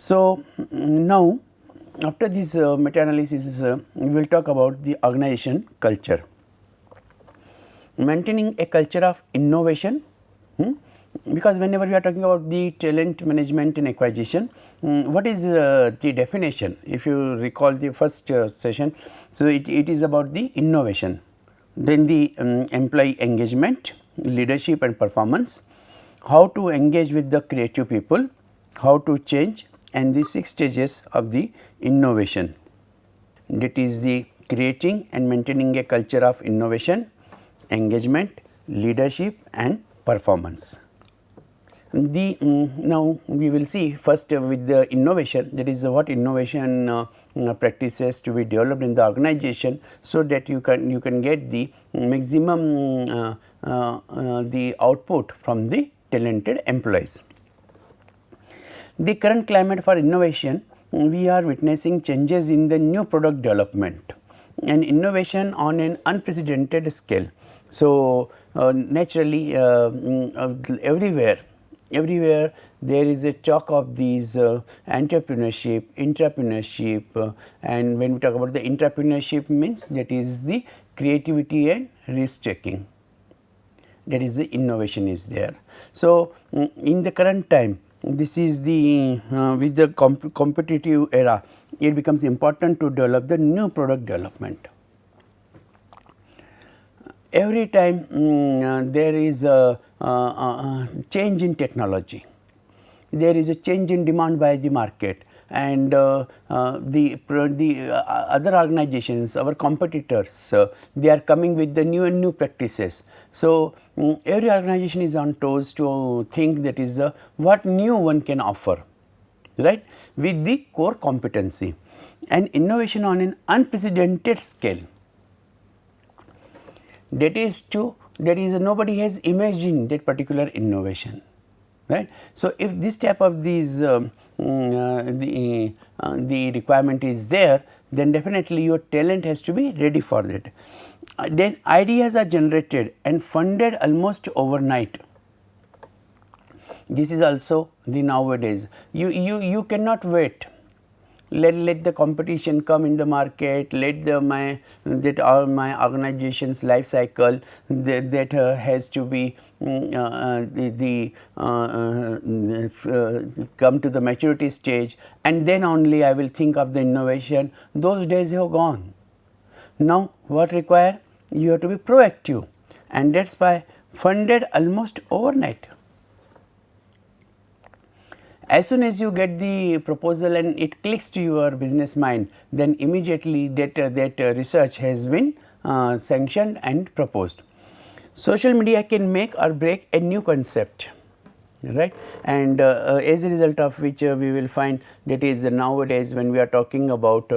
So, now after this meta-analysis, we will talk about the organization culture. Maintaining a culture of innovation, because whenever we are talking about the talent management and acquisition, what is the definition? If you recall the first session, so it is about the innovation, then the employee engagement, leadership and performance, how to engage with the creative people, how to change, and the 6 stages of the innovation, that is the creating and maintaining a culture of innovation, engagement, leadership and performance. The now we will see first with the innovation, that is what innovation practices to be developed in the organization, so that you can get the maximum the output from the talented employees. The current climate for innovation, we are witnessing changes in the new product development and innovation on an unprecedented scale. So, naturally everywhere there is a talk of these entrepreneurship, intrapreneurship, and when we talk about the intrapreneurship means, that is the creativity and risk taking, that is the innovation is there. So, in the current time, this is the with the competitive era, it becomes important to develop the new product development. Every time there is a change in technology, there is a change in demand by the market, and the other organizations, our competitors, they are coming with the new and new practices. So, every organization is on toes to think that is the what new one can offer, right, with the core competency and innovation on an unprecedented scale. That is nobody has imagined that particular innovation, right. So, if this type of these the requirement is there, then definitely your talent has to be ready for that. Then ideas are generated and funded almost overnight. This is also the nowadays, you cannot wait. Let the competition come in the market, let my organization's life cycle that has to be come to the maturity stage, and then only I will think of the innovation. Those days have gone. Now, what require? You have to be proactive, and that is why funded almost overnight. As soon as you get the proposal and it clicks to your business mind, then immediately that research has been sanctioned and proposed. Social media can make or break a new concept, right, and as a result of which we will find that is nowadays when we are talking about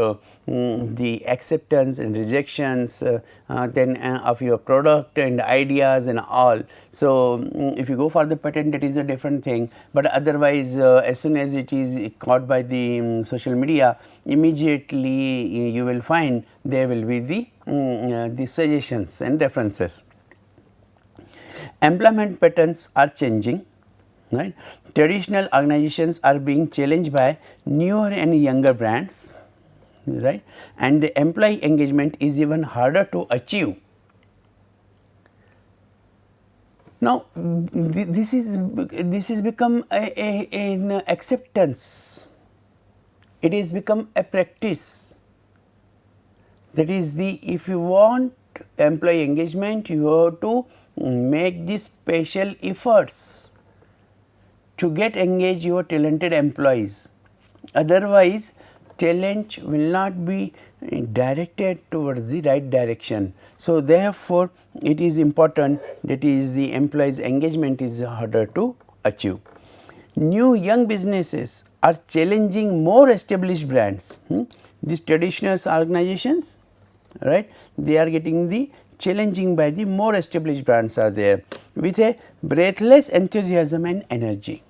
the acceptance and rejections then of your product and ideas and all. So, if you go for the patent, that is a different thing, but otherwise as soon as it is caught by the social media, immediately you will find there will be the suggestions and references. Employment patterns are changing, right. Traditional organizations are being challenged by newer and younger brands, right, and the employee engagement is even harder to achieve. Now, this is become an acceptance, it is become a practice. That is the, if you want employee engagement, you have to make the special efforts to get engage your talented employees, otherwise talent will not be directed towards the right direction. So, therefore, it is important, that is the employees engagement is harder to achieve. New young businesses are challenging more established brands. These traditional organizations, right, they are getting the challenging by the more established brands are there with a breathless enthusiasm and energy.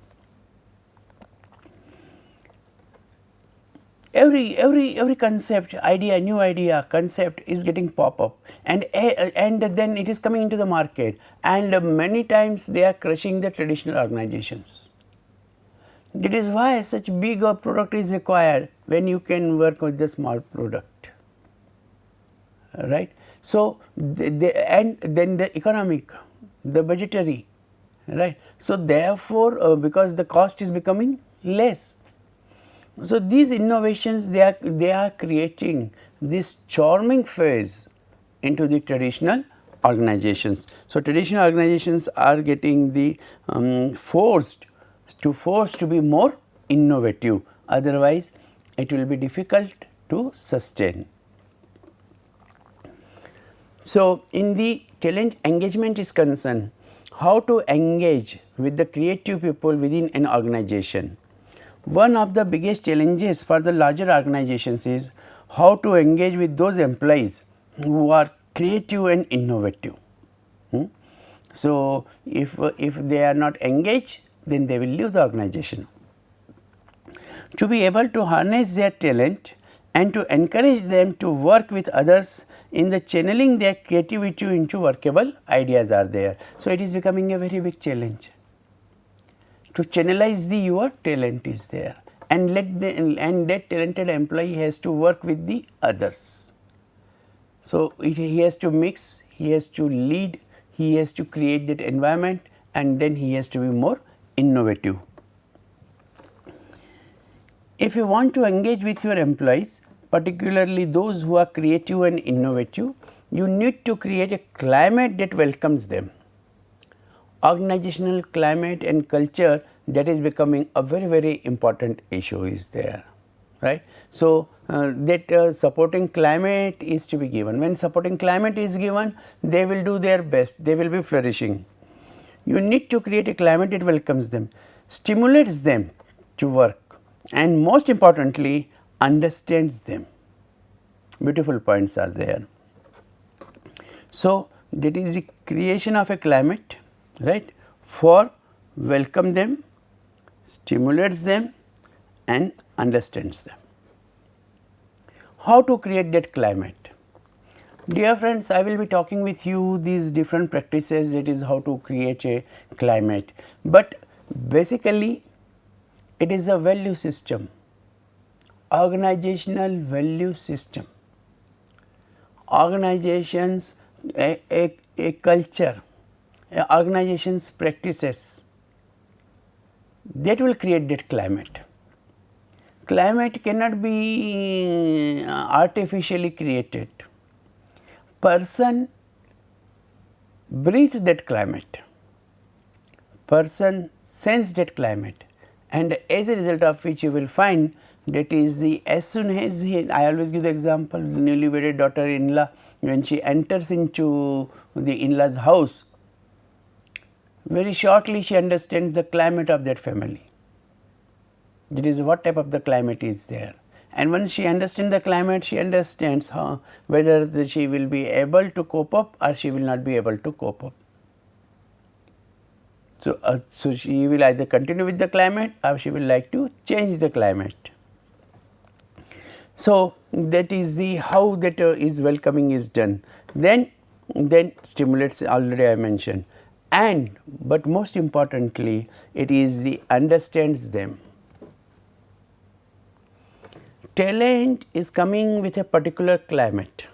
Every concept, idea, new idea, concept is getting pop up, and then it is coming into the market, and many times they are crushing the traditional organizations. That is why such big a product is required when you can work with the small product, right. So, and then the economic, the budgetary, right. So, therefore, because the cost is becoming less. So, these innovations they are creating this charming phase into the traditional organizations. So, traditional organizations are getting the forced to be more innovative, otherwise it will be difficult to sustain. So, in the talent engagement is concerned, how to engage with the creative people within an organization. One of the biggest challenges for the larger organizations is how to engage with those employees who are creative and innovative. So, if they are not engaged, then they will leave the organization. To be able to harness their talent and to encourage them to work with others in the channeling their creativity into workable ideas are there. So, it is becoming a very big challenge to channelize your talent is there, and that talented employee has to work with the others. So, he has to mix, he has to lead, he has to create that environment, and then he has to be more innovative. If you want to engage with your employees, particularly those who are creative and innovative, you need to create a climate that welcomes them. Organizational climate and culture, that is becoming a very important issue is there, right. So, that supporting climate is to be given. When supporting climate is given, they will do their best, they will be flourishing. You need to create a climate that welcomes them, stimulates them to work, and most importantly understands them. Beautiful points are there. So, that is the creation of a climate, right, for welcome them, stimulates them and understands them. How to create that climate? Dear friends, I will be talking with you these different practices, that is how to create a climate, but basically it is a value system, organizational value system, organizations, a culture, organizations practices that will create that climate. Climate cannot be artificially created. Person breathe that climate, person sense that climate, and as a result of which you will find that is the as soon as I always give the example, newly wedded daughter-in-law, when she enters into the in-law's house, very shortly she understands the climate of that family. That is what type of the climate is there, and once she understands the climate, she understands whether she will be able to cope up or she will not be able to cope up. So, so she will either continue with the climate or she will like to change the climate. So, that is the how that is welcoming is done. Then stimulates already I mentioned, and but most importantly it is the understands them. Talent is coming with a particular climate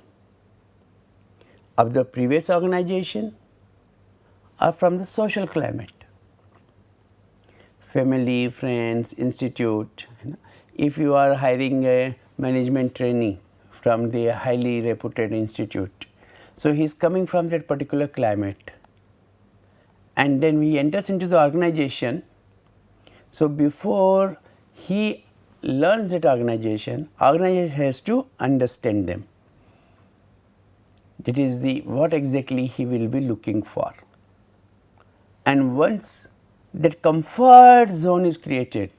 of the previous organization or from the social climate, family, friends, institute. If you are hiring a management trainee from the highly reputed institute, so he is coming from that particular climate, and then he enters into the organization. So, before he learns that organization has to understand them. That is the what exactly he will be looking for, and once that comfort zone is created,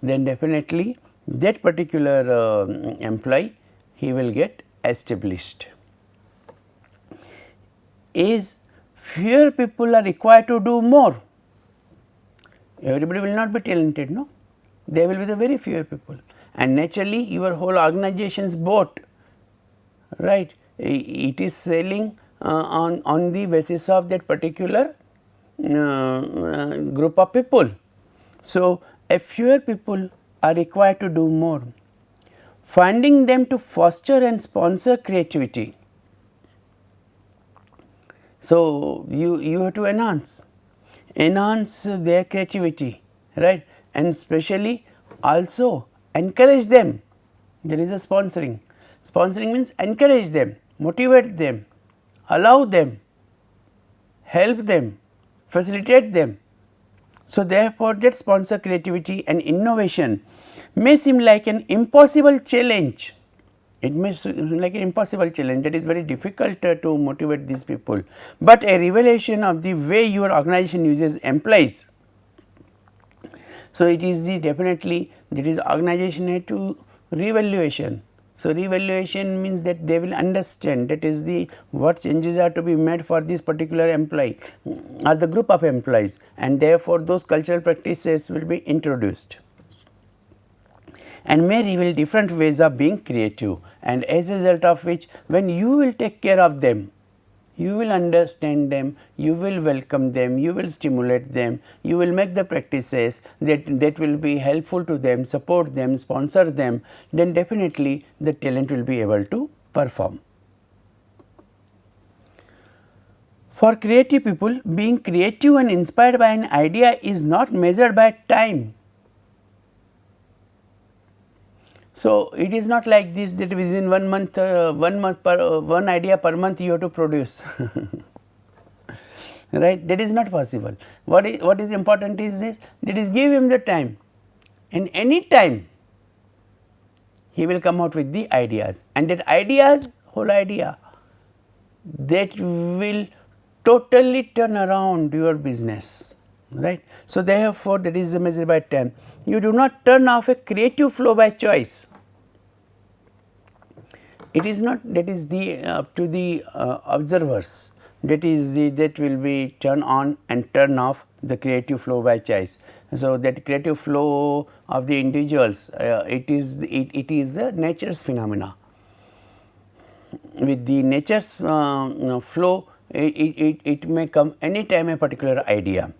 then definitely that particular employee he will get established. Is fewer people are required to do more. Everybody will not be talented, no. There will be the very few people, and naturally your whole organization's boat, right, it is sailing on the basis of that particular group of people. So, fewer people are required to do more. Finding them to foster and sponsor creativity. So, you have to enhance their creativity, right, and especially also encourage them. There is a sponsoring. Sponsoring means encourage them, motivate them, allow them, help them, facilitate them. So, therefore, that sponsor creativity and innovation may seem like an impossible challenge. It may seem like an impossible challenge, that is very difficult to motivate these people, but a revelation of the way your organization uses employees. So, it is the definitely that is organization had to revaluation. So, revaluation means that they will understand, that is the what changes are to be made for this particular employee or the group of employees, and therefore, those cultural practices will be introduced and may reveal different ways of being creative, and as a result of which, when you will take care of them, you will understand them, you will welcome them, you will stimulate them, you will make the practices that will be helpful to them, support them, sponsor them, then definitely the talent will be able to perform. For creative people, being creative and inspired by an idea is not measured by time. So, it is not like this that within 1 month, one idea per month you have to produce, right, that is not possible. What is important is this, that is give him the time, and any time he will come out with the ideas, and that ideas, whole idea, that will totally turn around your business, right. So, therefore, that is measured by time. You do not turn off a creative flow by choice. It is not, that is the up to the observers, that is the, that will be turn on and turn off the creative flow by choice. So, that creative flow of the individuals, it is the nature's phenomena. With the nature's flow, it may come any time a particular idea.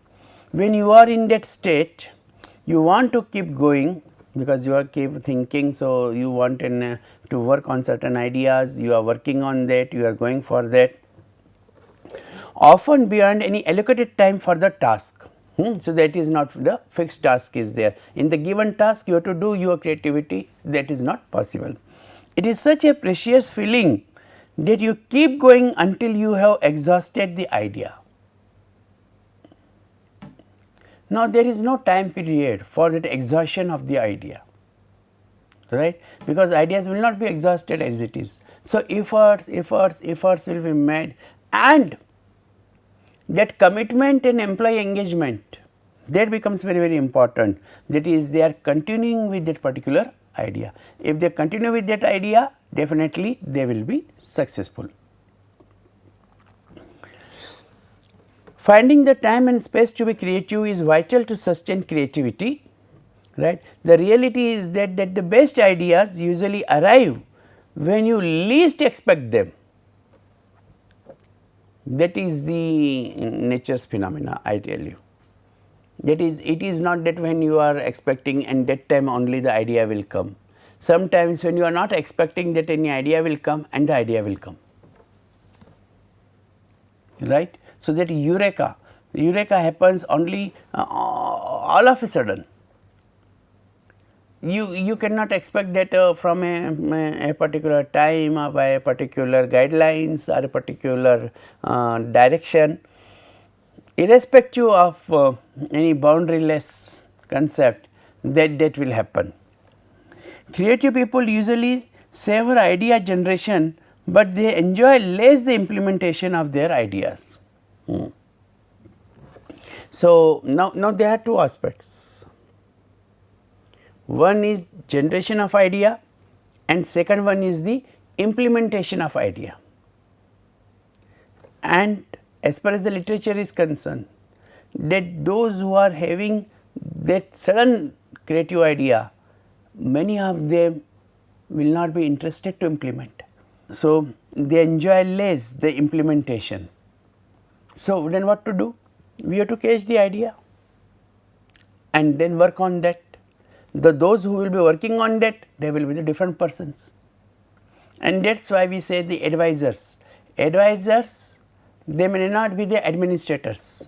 When you are in that state, you want to keep going because you are keep thinking. So, you want to work on certain ideas, you are working on that, you are going for that, often beyond any allocated time for the task. So, that is not the fixed task is there. In the given task you have to do your creativity, that is not possible. It is such a precious feeling that you keep going until you have exhausted the idea. Now, there is no time period for that exhaustion of the idea, right, because ideas will not be exhausted as it is. So, efforts will be made, and that commitment and employee engagement, that becomes very important, that is they are continuing with that particular idea. If they continue with that idea, definitely they will be successful. Finding the time and space to be creative is vital to sustain creativity, right. The reality is that the best ideas usually arrive when you least expect them. That is the nature's phenomena, I tell you. That is, it is not that when you are expecting and that time only the idea will come. Sometimes when you are not expecting that any idea will come and the idea will come, right. So, that eureka happens only all of a sudden. You cannot expect that from a particular time or by a particular guidelines or a particular direction, irrespective of any boundaryless concept, that will happen. Creative people usually savor idea generation, but they enjoy less the implementation of their ideas. So, now there are two aspects. One is generation of idea and second one is the implementation of idea. And as far as the literature is concerned, that those who are having that sudden creative idea, many of them will not be interested to implement. So, they enjoy less the implementation. So, then what to do? We have to catch the idea. and then work on that. Those who will be working on that, they will be the different persons, and that is why we say the advisors. Advisors, they may not be the administrators,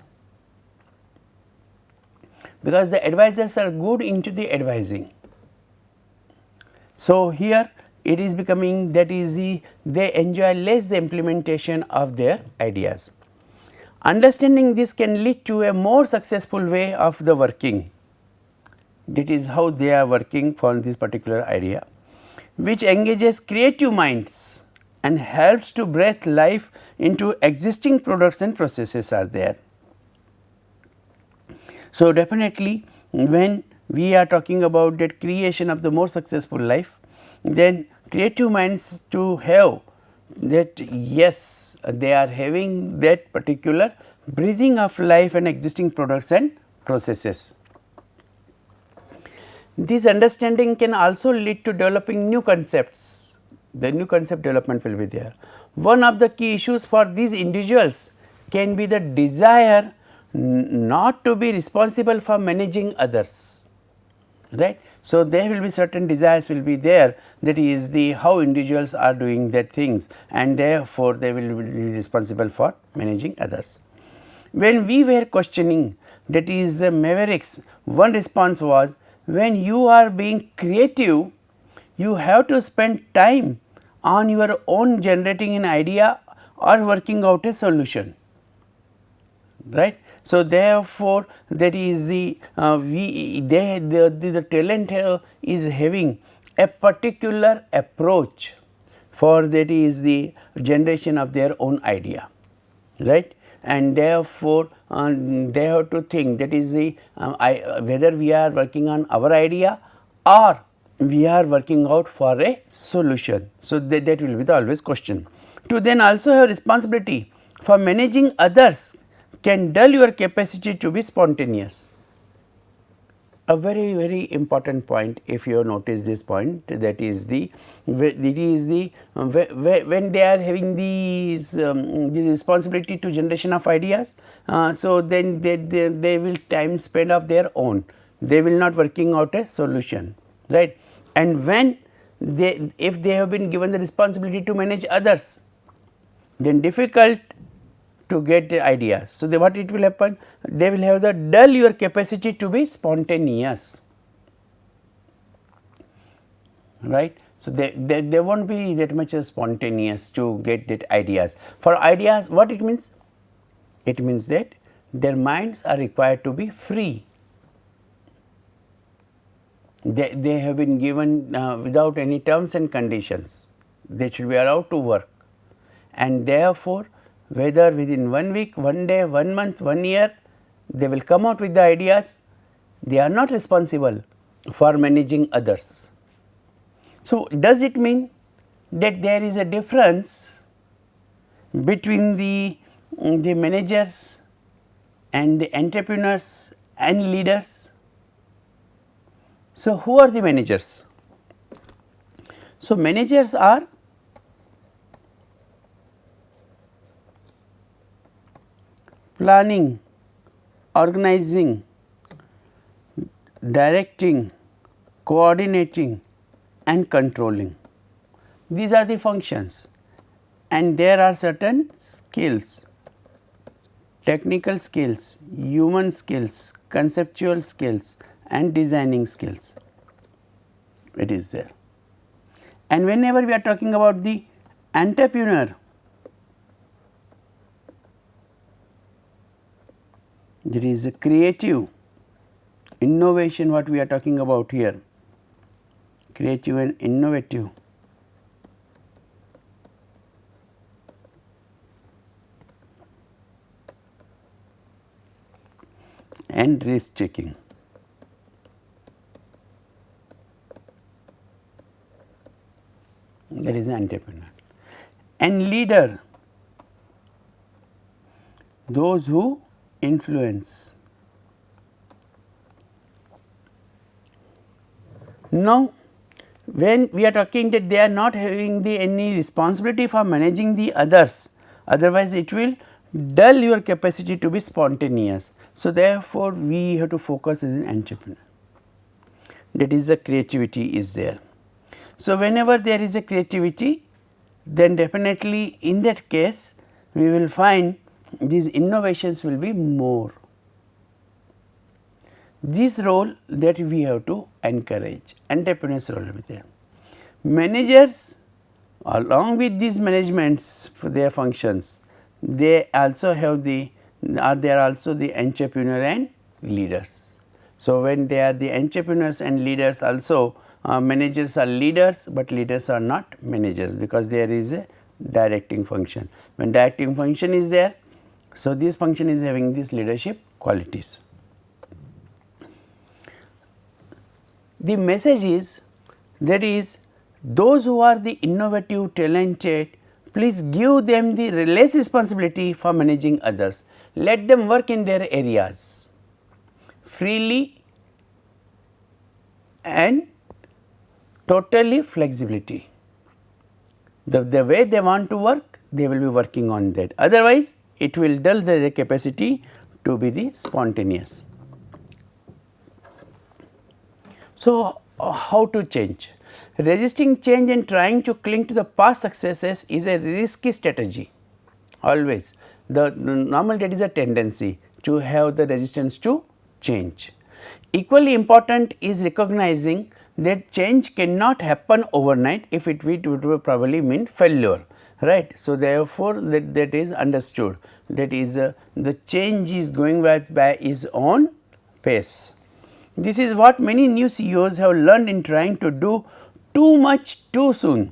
because the advisors are good into the advising. So, here it is becoming that is they enjoy less the implementation of their ideas. Understanding this can lead to a more successful way of the working. That is how they are working for this particular idea, which engages creative minds and helps to breathe life into existing products and processes are there. So, definitely when we are talking about that creation of the more successful life, then creative minds to have that, yes, they are having that particular breathing of life and existing products and processes. This understanding can also lead to developing new concepts. The new concept development will be there. One of the key issues for these individuals can be the desire not to be responsible for managing others, right. So, there will be certain desires will be there, that is the how individuals are doing that things, and therefore, they will be responsible for managing others. When we were questioning, that is the mavericks, one response was, when you are being creative, you have to spend time on your own generating an idea or working out a solution, right. So, therefore, that is the the talent is having a particular approach for that is the generation of their own idea, right. And therefore, they have to think that is the whether we are working on our idea or we are working out for a solution. So, that will be the always question. To then also have responsibility for managing others can dull your capacity to be spontaneous. A very important point, if you notice this point, that is the when they are having these this responsibility to generation of ideas, so then they will time spend of their own, they will not working out a solution, right. And when if they have been given the responsibility to manage others, then difficult to get the ideas. So, what it will happen? They will have the dull your capacity to be spontaneous, right. So, they will not be that much spontaneous to get that ideas. For ideas, what it means? It means that their minds are required to be free. They have been given without any terms and conditions, they should be allowed to work, and therefore, whether within 1 week, 1 day, 1 month, 1 year, they will come out with the ideas, they are not responsible for managing others. So, does it mean that there is a difference between the managers and the entrepreneurs and leaders? So, who are the managers? So, managers are planning, organizing, directing, coordinating and controlling. These are the functions, and there are certain skills, technical skills, human skills, conceptual skills and designing skills, it is there. And whenever we are talking about the entrepreneur, there is a creative innovation, what we are talking about here, creative and innovative, and risk taking. That is an entrepreneur. And leader, those who influence. Now, when we are talking that they are not having any responsibility for managing the others, otherwise it will dull your capacity to be spontaneous. So, therefore, we have to focus as an entrepreneur, that is the creativity is there. So, whenever there is a creativity, then definitely in that case we will find these innovations will be more. This role that we have to encourage, entrepreneurs role will be there. Managers along with these managements for their functions, they also have the also the entrepreneur and leaders. So, when they are the entrepreneurs and leaders also, managers are leaders, but leaders are not managers, because there is a directing function. When directing function is there, so this function is having these leadership qualities. The message is, that is, those who are the innovative, talented, please give them the less responsibility for managing others. Let them work in their areas freely and totally flexibility. The way they want to work, they will be working on that. Otherwise, it will dull their capacity to be the spontaneous. So, how to change? Resisting change and trying to cling to the past successes is a risky strategy. Always the normal, that is a tendency to have the resistance to change. Equally important is recognizing that change cannot happen overnight. If it would probably mean failure, right. So, therefore, that is understood, that is the change is going by its own pace. This is what many new CEOs have learned in trying to do too much too soon.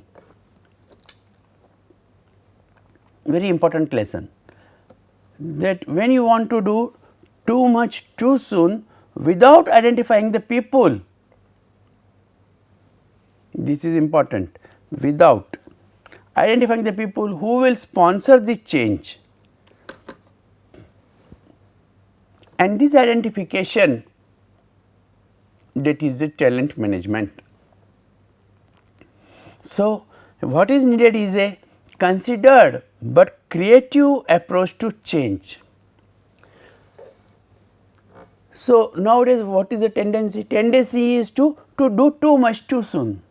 Very important lesson, that when you want to do too much too soon without identifying the people, this is important, without identifying the people who will sponsor the change, and this identification, that is the talent management. So, what is needed is a considered but creative approach to change. So, nowadays what is the tendency? Tendency is to do too much too soon,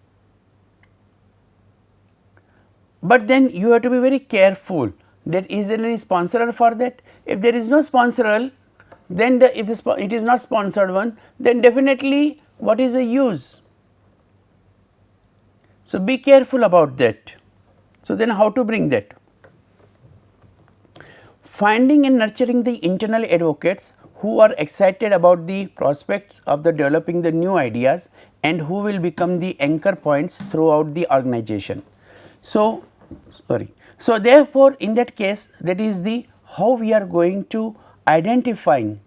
but then you have to be very careful that is there any sponsor for that. If there is no sponsor, then if it is not sponsored one, then definitely what is the use? So, be careful about that. So, then how to bring that? Finding and nurturing the internal advocates who are excited about the prospects of the developing the new ideas and who will become the anchor points throughout the organization. So, therefore, in that case, that is the how we are going to identifying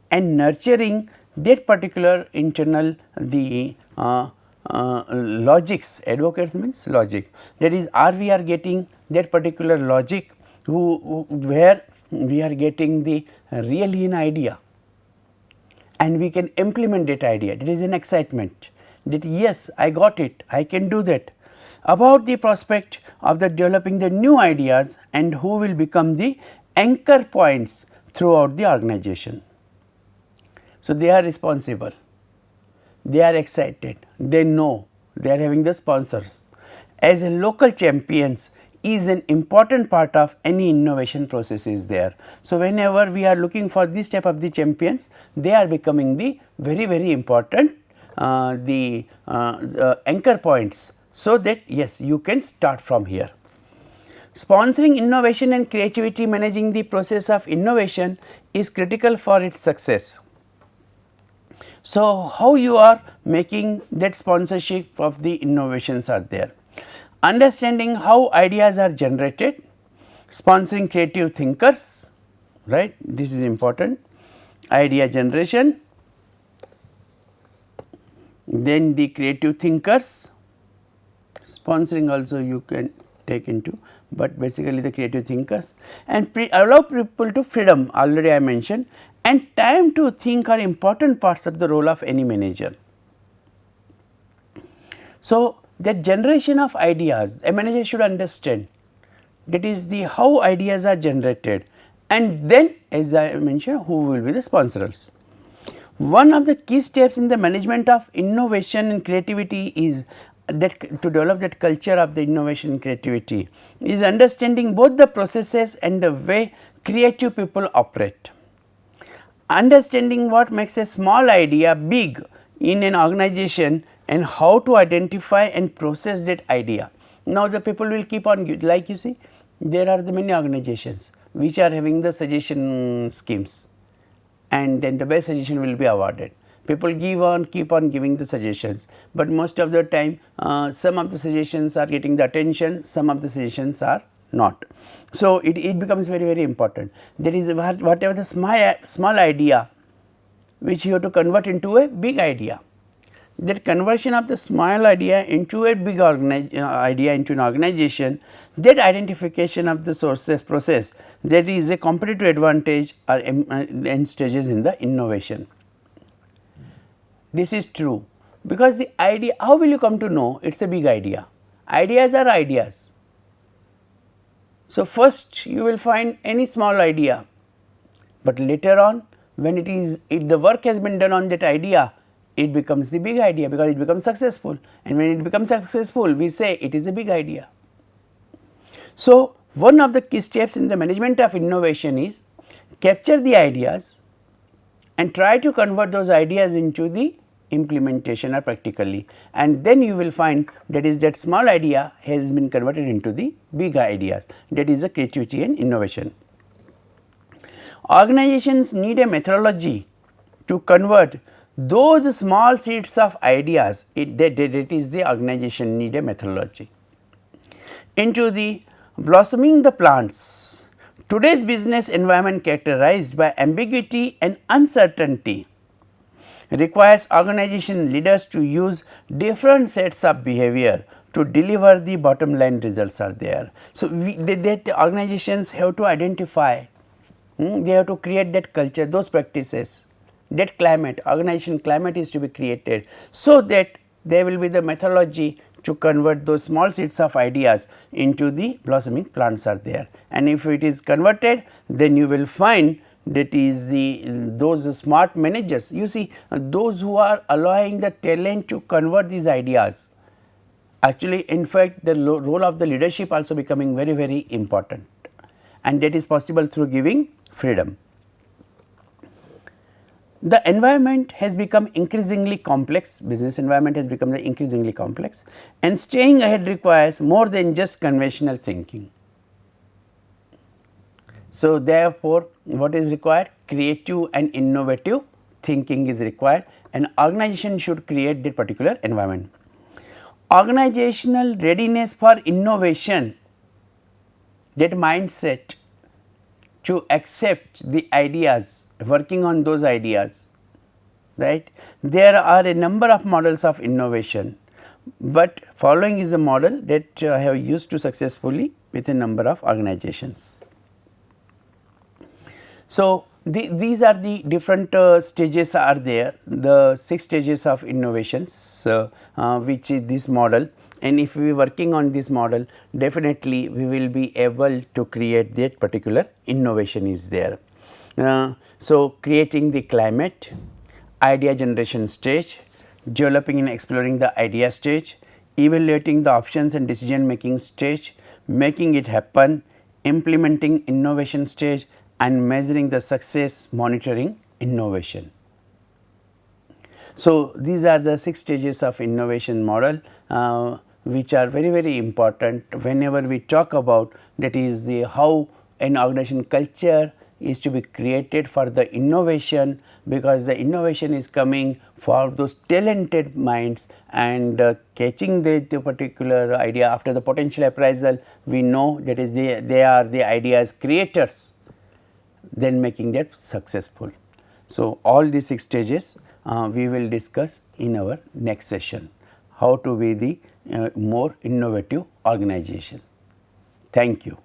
and nurturing that particular internal the logics. Advocates means logic, that is we are getting that particular logic where we are getting the really an idea and we can implement that idea. That is an excitement, that yes, I got it, I can do that, about the prospect of the developing the new ideas and who will become the anchor points throughout the organization. So, they are responsible, they are excited, they know, they are having the sponsors. As a local champions is an important part of any innovation process is there. So, whenever we are looking for this type of the champions, they are becoming the very important anchor points, so that yes, you can start from here. Sponsoring innovation and creativity, managing the process of innovation is critical for its success. So, how you are making that sponsorship of the innovations are there. Understanding how ideas are generated, sponsoring creative thinkers, right, this is important, idea generation, then the creative thinkers, sponsoring also you can take into, but basically the creative thinkers, and allow people to freedom, already I mentioned, and time to think are important parts of the role of any manager. So, that generation of ideas, a manager should understand, that is the how ideas are generated and then as I mentioned, who will be the sponsors. One of the key steps in the management of innovation and creativity is that to develop that culture of the innovation and creativity is understanding both the processes and the way creative people operate. Understanding what makes a small idea big in an organization and how to identify and process that idea. Now, the people will keep on, like you see, there are the many organizations which are having the suggestion schemes, and then the best suggestion will be awarded. People keep on giving the suggestions, but most of the time some of the suggestions are getting the attention, some of the suggestions are not. So, it becomes very important. That is whatever the small idea which you have to convert into a big idea. That conversion of the small idea into a big idea into an organization, that identification of the sources process, that is a competitive advantage or end stages in the innovation. This is true because the idea, how will you come to know it is a big idea? Ideas are ideas. So, first you will find any small idea, but later on when if the work has been done on that idea, it becomes the big idea because it becomes successful, and when it becomes successful we say it is a big idea. So, one of the key steps in the management of innovation is capture the ideas and try to convert those ideas into the implementation or practically, and then you will find that small idea has been converted into the big ideas, that is the creativity and innovation. Organizations need a methodology to convert those small seeds of ideas, that is the organization need a methodology, into the blossoming the plants. Today's business environment characterized by ambiguity and uncertainty requires organization leaders to use different sets of behavior to deliver the bottom line results are there. So, that organizations have to identify, they have to create that culture, those practices, that climate, organization climate is to be created, so that there will be the methodology to convert those small seeds of ideas into the blossoming plants are there. And if it is converted, then you will find that is those smart managers, you see those who are allowing the talent to convert these ideas. Actually, in fact, the role of the leadership also becoming very important, and that is possible through giving freedom. The environment has become increasingly complex, business environment has become increasingly complex, and staying ahead requires more than just conventional thinking. So, therefore, what is required? Creative and innovative thinking is required, and organization should create that particular environment. Organizational readiness for innovation, that mindset to accept the ideas, working on those ideas, right. There are a number of models of innovation, but following is a model that I have used to successfully with a number of organizations. So, these are the different stages are there, the 6 stages of innovations which is this model, and if we are working on this model, definitely we will be able to create that particular innovation is there. So, creating the climate, idea generation stage, developing and exploring the idea stage, evaluating the options and decision making stage, making it happen, implementing innovation stage, and measuring the success, monitoring innovation. So, these are the 6 stages of innovation model which are very important whenever we talk about, that is the how an organization culture is to be created for the innovation, because the innovation is coming for those talented minds, and catching the particular idea after the potential appraisal, we know that is they are the ideas creators, then making that successful. So, all these 6 stages we will discuss in our next session, how to be the more innovative organization. Thank you.